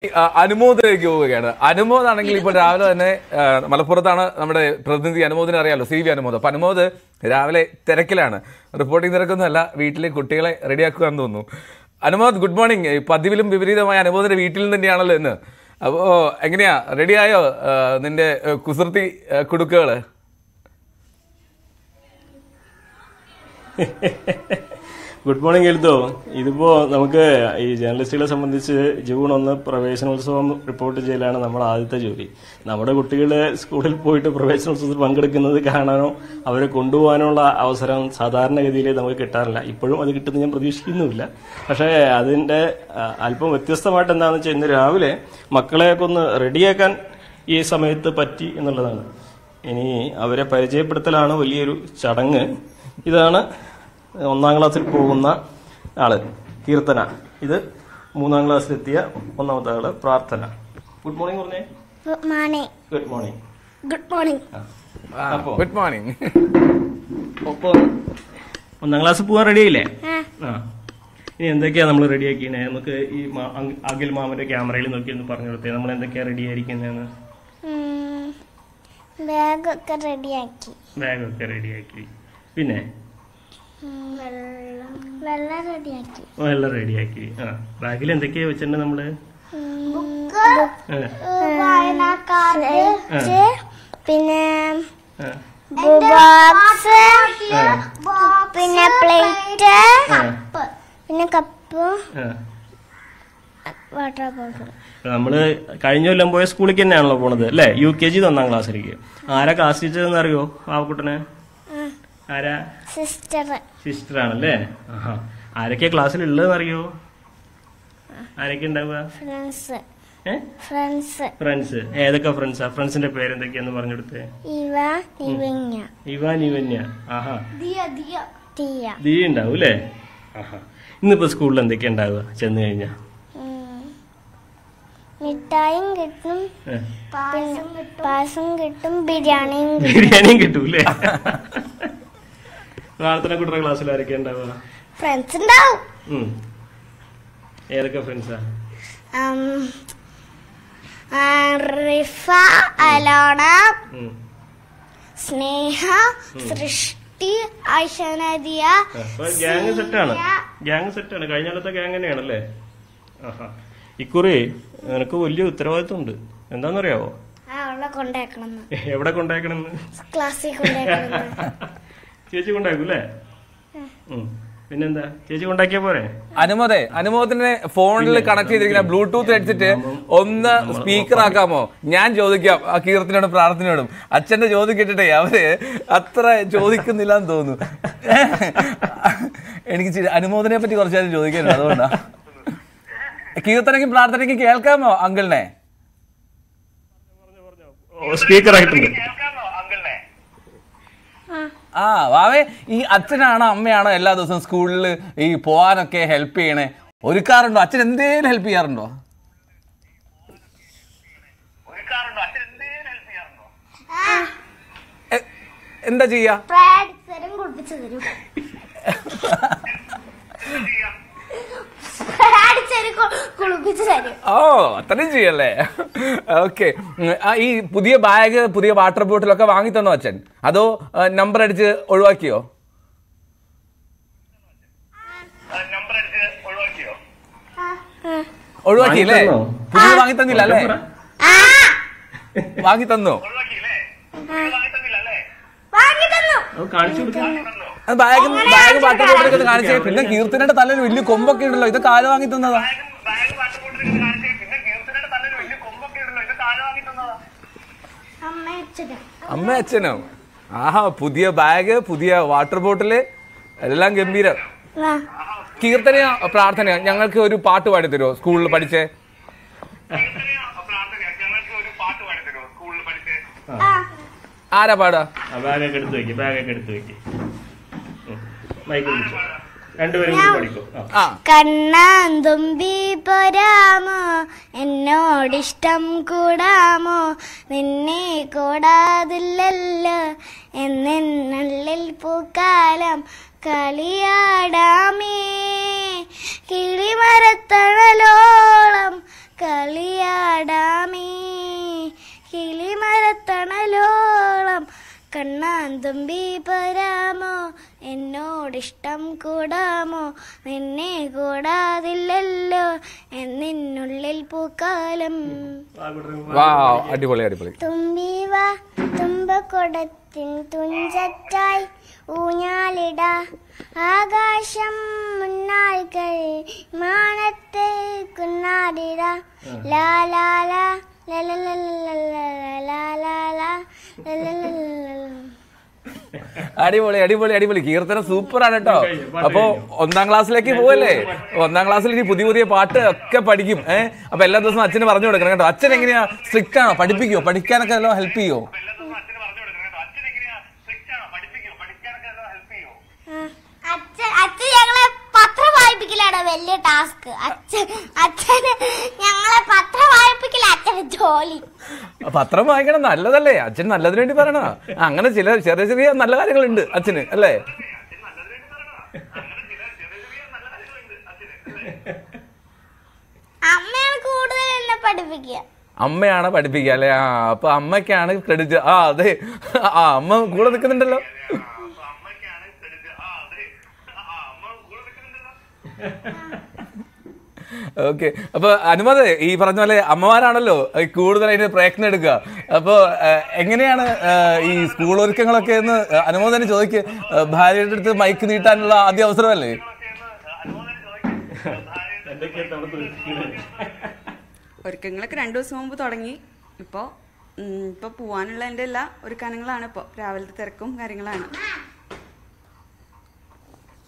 അനുമോദിലേക്ക് പോവുകയാണ്. അനുമോദാണെങ്കിൽ ഇപ്പോൾ രാവിലെ തന്നെ മലപ്പുറത്താണ് നമ്മുടെ പ്രതിനിധി. അനുമോദിനെ അറിയാലോ, CV അനുമോദ്. അപ്പൊ അനുമോദ് രാവിലെ തിരക്കിലാണ്. റിപ്പോർട്ടിംഗ് തിരക്കൊന്നുമല്ല, വീട്ടിലെ കുട്ടികളെ റെഡിയാക്കുക എന്ന് തോന്നുന്നു. Anumod, good morning. പതിവിലും വിപരീതമായ അനുമോദിന്റെ വീട്ടിൽ തന്നെയാണല്ലോ ഇന്ന്. അപ്പോ എങ്ങനെയാ, റെഡിയായോ നിന്റെ കുസൃതി കുടുക്കുകള്? Good morning എഴുതോ. ഇതിപ്പോ നമുക്ക് ഈ ജേർണലിസ്റ്റുകളെ സംബന്ധിച്ച് ജൂൺ 1 പ്രവേശനോത്സവം റിപ്പോർട്ട് ചെയ്യലാണ് നമ്മുടെ ആദ്യത്തെ ജോലി. നമ്മുടെ കുട്ടികള് സ്കൂളിൽ പോയിട്ട് പ്രവേശനോത്സവത്തിൽ പങ്കെടുക്കുന്നത് കാണാനോ അവരെ കൊണ്ടുപോകാനുള്ള അവസരം സാധാരണഗതിയിൽ നമുക്ക് കിട്ടാറില്ല. ഇപ്പോഴും അത് കിട്ടുമെന്ന് ഞാൻ പ്രതീക്ഷിക്കുന്നുമില്ല. പക്ഷേ അതിന്റെ അല്പം വ്യത്യസ്തമായിട്ട് എന്താണെന്ന് വെച്ചാൽ ഇന്ന് രാവിലെ മക്കളെയൊക്കെ ഒന്ന് റെഡിയാക്കാൻ ഈ സമയത്ത് പറ്റി എന്നുള്ളതാണ്. ഇനി അവരെ പരിചയപ്പെടുത്തലാണ് വലിയൊരു ചടങ്ങ്. ഇതാണ് 1ാം ക്ലാസ്സിൽ പോകുന്ന ആള് കീർത്തന. ഇത് 3ാം ക്ലാസ്സിലെത്തിയ 1ാമത്തെ ആള് പ്രാർത്ഥന. ഗുഡ് മോർണിംഗ് പറഞ്ഞേ. Good morning. Good morning. Good morning. അപ്പോ ഗുഡ് മോർണിംഗ്. ഒപ്പം 1ാം ക്ലാസ് പോകാൻ റെഡിയായില്ലേ? ഇനി എന്തൊക്കെയാ നമ്മൾ റെഡിയാക്കിയത്? നമുക്ക് ഈ അഖിൽ മാമന്റെ ക്യാമറയിൽ നോക്കി ഒന്ന് പറഞ്ഞു കൊടുത്തേ, നമ്മൾ എന്തൊക്കെയാ റെഡി ആയിരിക്കുന്നതെന്ന്. ബാഗൊക്കെ റെഡിയാക്കി. ബാഗൊക്കെ റെഡിയാക്കി. പിന്നെ വെള്ളം റെഡിയാക്കി. എല്ലാം റെഡിയാക്കി. ബാഗിൽ എന്തൊക്കെയാ വെച്ചിട്ടുണ്ട് നമ്മള്? പിന്നെ ബോക്സ്, പിന്നെ പ്ലേറ്റ്, പിന്നെ കപ്പ്, വാട്ടർ ബോട്ടിൽ. നമ്മള് കഴിഞ്ഞ കൊല്ലം പോയ സ്കൂളിലേക്ക് തന്നെയാണല്ലോ പോണത് അല്ലെ? UKG 1ാം ക്ലാസ്സിലേക്ക്. ആരാ ക്ലാസ് ടീച്ചറെന്ന് അറിയോ പാവക്കുട്ടനെ? ആരാ? സിസ്റ്റർ ആണല്ലേ. ആരൊക്കെയാ ക്ലാസ്സിൽ ഉള്ളതെന്ന് അറിയോ? ആരൊക്കെ ഉണ്ടാവുക? ഫ്രണ്ട്സ്. ഏതൊക്കെ ഫ്രണ്ട്സാ? ഫ്രണ്ട്സിന്റെ പേരെന്തൊക്കെയാന്ന് പറഞ്ഞെടുത്തേ. ഇവ നിവന്യ. ആഹാ, ദിയ ഉണ്ടാവും അല്ലേ? ആഹാ. ഇന്നിപ്പോ സ്കൂളിൽ എന്തൊക്കെയാ ഉണ്ടാവുക ചെന്ന് കഴിഞ്ഞാ? മിഠായും കിട്ടും, പായസം കിട്ടും, ബിരിയാണിയും കിട്ടും അല്ലേ? പ്രാർത്ഥന കുട്ടിയുടെ ക്ലാസ്സിൽ ആരൊക്കെ ഉണ്ടാവുക? ഫ്രണ്ട്സ് ഉണ്ടാവും. ഏതൊക്കെ ഫ്രണ്ട്സാ? റിഫ, അലോണ, സ്നേഹ, സൃഷ്ടി, ഐഷനദിയ. ഗ്യാങ് സെറ്റാണ്. കഴിഞ്ഞ കാലത്തെ ഗ്യാങ് തന്നെയാണല്ലേ? ആഹാ. ഇക്കുറി നിനക്ക് വലിയ ഉത്തരവാദിത്വം ഉണ്ട്. എന്താന്നറിയാവോ? എവിടെ കൊണ്ടാക്കണം? ക്ലാസ്സിൽ കൊണ്ടാക്കണം. ചേച്ചി കൊണ്ടാക്കും അല്ലേ? പിന്നെന്താ, ചേച്ചി കൊണ്ടാക്കിയാ പോരെ? അനുമോദനെ ഫോണിൽ കണക്ട് ചെയ്തിരിക്കുന്ന ബ്ലൂടൂത്ത് ഹെഡ്സെറ്റ് ഒന്ന് സ്പീക്കർ ആക്കാമോ? ഞാൻ ചോദിക്കാം ആ കീർത്തനോടും പ്രാർത്ഥനയോടും. അച്ഛന്റെ ചോദ്യം കേട്ടിട്ടേ അവര് അത്ര ചോദിക്കുന്നില്ല എന്ന് തോന്നുന്നു. എനിക്ക് അനുമോദനെ പറ്റി കുറച്ചാലും ചോദിക്കാനുണ്ട്, അതുകൊണ്ടാ. കീർത്തനയ്ക്കും പ്രാർത്ഥനയ്ക്കും കേൾക്കാമോ അങ്കിളിനെ? സ്പീക്കർ ആയിട്ടുണ്ട്. വാവേ, ഈ അച്ഛനാണോ അമ്മയാണോ എല്ലാ ദിവസവും സ്കൂളിൽ ഈ പോവാനൊക്കെ ഹെൽപ്പ് ചെയ്യണേ? ഒരുക്കാറുണ്ടോ? അച്ഛൻ എന്തേലും ഹെൽപ്പ് ചെയ്യാറുണ്ടോ? എന്താ ചെയ്യാ? അത്രയും ചെയ്യല്ലേ? ഓക്കെ. ഈ പുതിയ ബാഗ്, പുതിയ വാട്ടർ ബോട്ടിലൊക്കെ വാങ്ങി തന്നോ അച്ഛൻ? അതോ നമ്പർ അടിച്ച് ഒഴിവാക്കിയോ? ഒഴിവാക്കിയല്ലേ? പുതിയ വാങ്ങി തന്നില്ല അല്ലേ? വാങ്ങി തന്നോ? ബാഗും വാട്ടർ ബോട്ടിലൊക്കെ കാണിച്ചേ. പിന്നെ കീർത്തനയുടെ തലയിൽ വലിയ കൊമ്പൊക്കെ ഉണ്ടല്ലോ, ഇതൊക്കെ ആര് വാങ്ങി തന്നതാ? അമ്മ അച്ഛനോ? ആഹാ, പുതിയ ബാഗ്, പുതിയ വാട്ടർ ബോട്ടില്, എല്ലാം ഗംഭീരം. കീർത്തനയോ പ്രാർത്ഥനയോ ഞങ്ങൾക്ക് ഒരു പാട്ട് പാടി തരുമോ സ്കൂളിൽ പഠിച്ചേ? ആരാ പാടാ? ബാഗൊക്കെ എടുത്ത് വെക്ക്. രണ്ടുപേരും പഠിക്കും. കണ്ണാന്തുമ്പി പോരാമോ, എന്നോടിഷ്ടം കൂടാമോ, നിന്നെ കൂടാതില്ലല്ലോ എന്നുള്ളിൽ പൂക്കാലം കളിയാടാമേ, കിളിമരത്തണലോളം കളിയാടാമേ കിളിമരത്തണലോളം കണ്ണാൻ തുമ്പി പോരാമോ എന്നോടിഷ്ടം കൂടാമോ നിന്നെ കൂടാതില്ലല്ലോ എന്നിനുള്ളിൽ പൂക്കാലം. അടിപൊളി അടിപൊളി. തുമ്പി വാ തുമ്പക്കൊടത്തിൻ തുഞ്ചറ്റായി ഊഞ്ഞാലിട ആകാശം മുന്നാൾകൾ മാനത്തെ കുന്നാടിട ലാലാല അടിപൊളി അടിപൊളി അടിപൊളി. കീർത്തനം സൂപ്പറാണ് കേട്ടോ. അപ്പൊ 1ാം ക്ലാസ്സിലേക്ക് പോവല്ലേ? 1ാം ക്ലാസ്സിൽ ഇനി പുതിയ പുതിയ പാട്ട് ഒക്കെ പഠിക്കും. അപ്പൊ എല്ലാ ദിവസവും അച്ഛന് പറഞ്ഞു കൊടുക്കണം കേട്ടോ. അച്ഛൻ എങ്ങനെയാ? സ്ട്രിക്റ്റ് ആണോ? പഠിപ്പിക്കോ? പഠിക്കാനൊക്കെ എല്ലാം ഹെൽപ്പ് ചെയ്യോ? അച്ഛൻ ഞങ്ങളെ പത്രം വായിപ്പിക്കലാണ് വലിയ ടാസ്ക്. അച്ഛന് ഞങ്ങളെ പത്രം വായിപ്പിക്കല അച്ഛന് ജോലി. പത്രം വായിക്കണം നല്ലതല്ലേ? അച്ഛൻ നല്ലതിന് വേണ്ടി പറയണ. അങ്ങനെ ചില ചെറിയ ചെറിയ നല്ല കാര്യങ്ങളുണ്ട് അച്ഛന് അല്ലേ? അമ്മയാണ് കൂടുതൽ എന്നെ പഠിപ്പിക്കുക. അമ്മയാണ് പഠിപ്പിക്കുക അല്ലേ? അപ്പൊ അമ്മയ്ക്കാണ് ക്രെഡിറ്റ്. അതെ, അമ്മ കൂടെ നിൽക്കുന്നുണ്ടല്ലോ. ഓക്കെ. അപ്പൊ അനുമതി ഈ പറഞ്ഞ പോലെ അമ്മമാരാണല്ലോ കൂടുതൽ അതിന് പ്രയത്നം എടുക്കുക. അപ്പൊ എങ്ങനെയാണ് ഈ സ്കൂൾ ഒരുക്കങ്ങളൊക്കെ എന്ന് അനുമോദനെ ചോദിക്ക്. ഭാര്യയുടെ അടുത്ത് മൈക്ക് നീട്ടാനുള്ള ആദ്യ അവസരമല്ലേ? ഒരുക്കങ്ങളൊക്കെ 2 ദിവസം മുമ്പ് തുടങ്ങി. ഇപ്പൊ പോവാനുള്ള എൻ്റെ എല്ലാ ഒരുക്കാനങ്ങളാണ്. ഇപ്പൊ രാവിലത്തെ തിരക്കും കാര്യങ്ങളാണ്.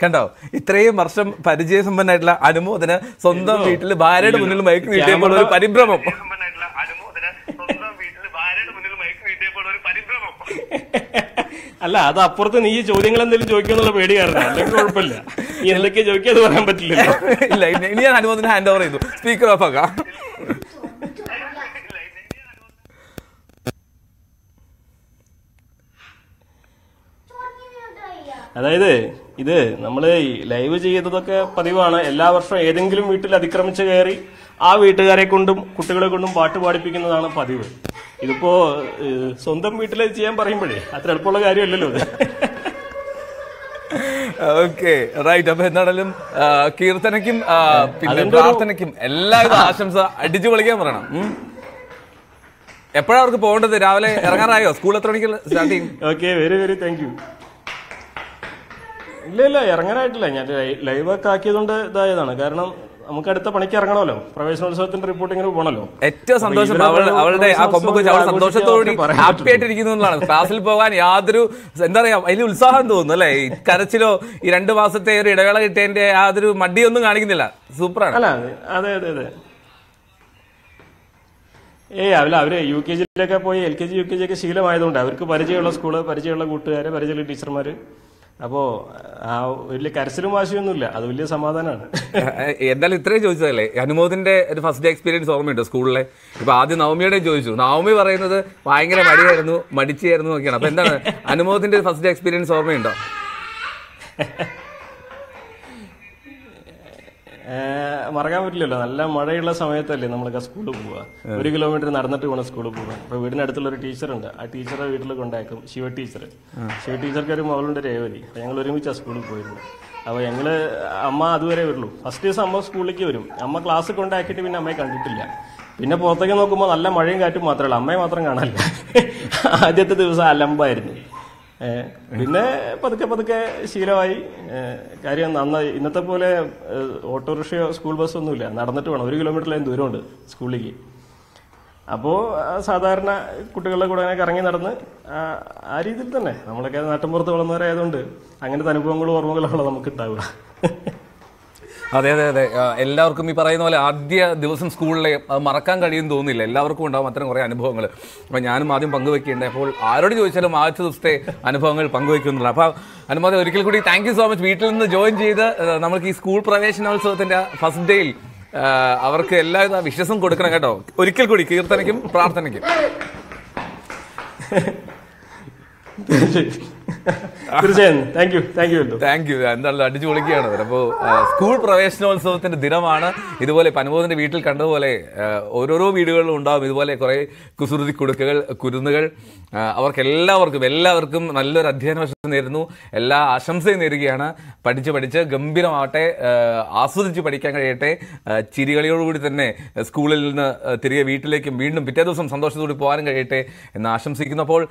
കണ്ടോ, ഇത്രയും വർഷം പരിചയസമ്പന്നായിട്ടുള്ള അനുമോദന സ്വന്തം വീട്ടിൽ ഭാര്യയുടെ മുന്നിൽ മൈക്ക് നീട്ടിയപ്പോൾ ഒരു പരിഭ്രമം. അല്ല, അത് അപ്പുറത്ത് നീ ചോദ്യങ്ങൾ എന്തെങ്കിലും ചോദിക്കുന്നുള്ള പേടി കാരണം, അല്ലെങ്കിൽ കുഴപ്പമില്ല. നീ എന്തൊക്കെ ചോദിക്കാതെ പറയാൻ പറ്റില്ല. ഇല്ല, ഇനി ഞാൻ അനുമോദന ഹാൻഡ് ഓവർ ചെയ്തു. സ്പീക്കർ ഓഫ് ആക്കാം. അതായത് ഇത് നമ്മൾ ലൈവ് ചെയ്തതൊക്കെ പതിവാണ്. എല്ലാ വർഷവും ഏതെങ്കിലും വീട്ടിൽ അതിക്രമിച്ച് കയറി ആ വീട്ടുകാരെ കൊണ്ടും കുട്ടികളെ കൊണ്ടും പാട്ട് പാടിപ്പിക്കുന്നതാണ് പതിവ്. ഇതിപ്പോ സ്വന്തം വീട്ടിൽ ചെയ്യാൻ പറയുമ്പോഴേ അത്ര എളുപ്പമുള്ള കാര്യമല്ലല്ലോ ഇത്. Okay, right. അപ്പൊ എന്താണെങ്കിലും കീർത്തനയ്ക്കും പിന്നെ പ്രാർത്ഥനയ്ക്കും എല്ലാവിധ ആശംസ. അടിച്ചു പൊളിക്കാൻ പറയണം. എപ്പോഴാണ് അവർക്ക് പോകേണ്ടത്? രാവിലെ ഇറങ്ങാറായോ? സ്കൂൾ എത്ര മണിക്ക് സ്റ്റാർട്ട് ചെയ്യും? Okay, very very thank you. ഇല്ല, ഇറങ്ങാനായിട്ടില്ല. ഞാൻ ലൈവൊക്കെ ആക്കിയതുകൊണ്ട് ഇതായതാണ്. കാരണം നമുക്ക് അടുത്ത പണിക്ക് ഇറങ്ങണമല്ലോ. പ്രവേശനോത്സവത്തിന്റെ റിപ്പോർട്ടിങ്ങിന് പോകണല്ലോ. ഏറ്റവും സന്തോഷം അവളുടെ ആ കൊമ്പൊക്കെ അവൾ സന്തോഷത്തോടെ ഹാപ്പി ആയിട്ടിരിക്കുന്നു എന്നുള്ളതാണ്. ക്ലാസ്സിൽ പോകാൻ യാതൊരു എന്താ പറയാ വലിയ ഉത്സാഹം തോന്നുന്നു അല്ലെ? ഈ കരച്ചിലോ ഈ 2 മാസത്തെ ഒരു ഇടവേള കിട്ടിയതിന്റെ യാതൊരു മടിയൊന്നും കാണിക്കുന്നില്ല. സൂപ്പറാണ്. അല്ല, അതെ അതെ അതെ. അവര് UKG പോയി LKG UKG ഒക്കെ ശീലമായതുകൊണ്ട് അവർക്ക് പരിചയമുള്ള സ്കൂള്, പരിചയമുള്ള കൂട്ടുകാര്, പരിചയമുള്ള ടീച്ചർമാര്. അപ്പോ ആ വലിയ കരച്ചിലും വാശിയൊന്നുമില്ല. അത് വലിയ സമാധാനമാണ്. എന്തായാലും ഇത്രയും ചോദിച്ചതല്ലേ, അനുമോദിന്റെ ഒരു ഫസ്റ്റ് ഡേ എക്സ്പീരിയൻസ് ഓർമ്മയുണ്ടോ സ്കൂളിലെ? ഇപ്പൊ ആദ്യം നവമിയുടെ ചോദിച്ചു. നവമി പറയുന്നത് ഭയങ്കര മടിച്ചായിരുന്നു എന്നൊക്കെയാണ്. അപ്പൊ എന്താണ് അനുമോദിന്റെ ഫസ്റ്റ് ഡേ എക്സ്പീരിയൻസ് ഓർമ്മയുണ്ടോ? മറക്കാൻ പറ്റില്ലല്ലോ. നല്ല മഴയുള്ള സമയത്തല്ലേ നമ്മളൊക്കെ സ്കൂളിൽ പോവുക. 1 കിലോമീറ്റർ നടന്നിട്ട് വേണം സ്കൂളിൽ പോകാൻ. അപ്പൊ വീടിനടുത്തുള്ള ഒരു ടീച്ചറുണ്ട്. ആ ടീച്ചറെ വീട്ടിൽ കൊണ്ടാക്കും. ശിവ ടീച്ചർക്ക് ഒരു മകളുണ്ട്, രേവതി. അപ്പൊ ഞങ്ങൾ ഒരുമിച്ചാണ് സ്കൂളിൽ പോയിരുന്നു. അപ്പൊ അമ്മ അതുവരെ വരുള്ളൂ. ഫസ്റ്റ് ദിവസം അമ്മ സ്കൂളിലേക്ക് വരും. അമ്മ ക്ലാസ് കൊണ്ടാക്കിയിട്ട് പിന്നെ അമ്മയെ കണ്ടിട്ടില്ല. പിന്നെ പുറത്തേക്ക് നോക്കുമ്പോൾ നല്ല മഴയും കാറ്റും മാത്രമല്ല, അമ്മയെ മാത്രം കാണാനില്ല. ആദ്യത്തെ ദിവസം അലമ്പായിരുന്നു. പിന്നെ പതുക്കെ ശീലമായി. കാര്യം നന്നായി. ഇന്നത്തെ പോലെ ഓട്ടോറിക്ഷയോ സ്കൂൾ ബസ്സൊന്നുമില്ല. നടന്നിട്ട് വേണം. 1 കിലോമീറ്ററിലേയും ദൂരമുണ്ട് സ്കൂളിലേക്ക്. അപ്പോൾ സാധാരണ കുട്ടികളുടെ കൂടെ അങ്ങനെ കറങ്ങി നടന്ന് ആ രീതിയിൽ തന്നെ നമ്മളൊക്കെ നാട്ടിൻപുറത്ത് വളർന്നവരായതുകൊണ്ട് അങ്ങനത്തെ അനുഭവങ്ങളും ഓർമ്മകളാണല്ലോ നമുക്ക് ഉണ്ടാവുക. അതെ അതെ അതെ. എല്ലാവർക്കും ഈ പറയുന്ന പോലെ ആദ്യ ദിവസം സ്കൂളിലെ മറക്കാൻ കഴിയുമെന്ന് തോന്നുന്നില്ല. എല്ലാവർക്കും ഉണ്ടാവും അത്തരം കുറേ അനുഭവങ്ങൾ. അപ്പം ഞാനും ആദ്യം പങ്കുവെക്കേണ്ടത്. അപ്പോൾ ആരോട് ചോദിച്ചാലും ആദ്യത്തെ ദിവസത്തെ അനുഭവങ്ങൾ പങ്കുവെക്കുന്നില്ല. അപ്പോൾ അനുമതി ഒരിക്കൽ കൂടി താങ്ക് യു സോ മച്ച്. വീട്ടിൽ നിന്ന് ജോയിൻ ചെയ്ത് നമുക്ക് ഈ സ്കൂൾ പ്രവേശനോത്സവത്തിന്റെ ഫസ്റ്റ് ഡേയിൽ അവർക്ക് എല്ലാവിധ വിശ്വാസം കൊടുക്കണം കേട്ടോ. ഒരിക്കൽ കൂടി കീർത്തനയ്ക്കും പ്രാർത്ഥനയ്ക്കും. തീർച്ചയായും താങ്ക് യു താങ്ക് യു. എന്താണല്ലോ അടിച്ചു പൊളിക്കുകയാണ്. അപ്പോൾ സ്കൂൾ പ്രവേശനോത്സവത്തിന്റെ ദിനമാണ്. ഇതുപോലെ അനുമോദിന്റെ വീട്ടിൽ കണ്ടതുപോലെ ഓരോരോ വീടുകളിലും ഉണ്ടാവും ഇതുപോലെ കുറെ കുസൃതി കുടുക്കുകൾ, കുരുന്നുകൾ. എല്ലാവർക്കും നല്ലൊരു അധ്യയന വർഷം നേരുന്നു. എല്ലാ ആശംസയും നേരുകയാണ്. പഠിച്ച് ഗംഭീരമാവട്ടെ, ആസ്വദിച്ച് പഠിക്കാൻ കഴിയട്ടെ. ചിരികളിയോടുകൂടി തന്നെ സ്കൂളിൽ നിന്ന് തിരികെ വീട്ടിലേക്കും വീണ്ടും പിറ്റേ ദിവസം സന്തോഷത്തോടെ പോകാനും കഴിയട്ടെ എന്ന് ആശംസിക്കുന്നു. അപ്പോൾ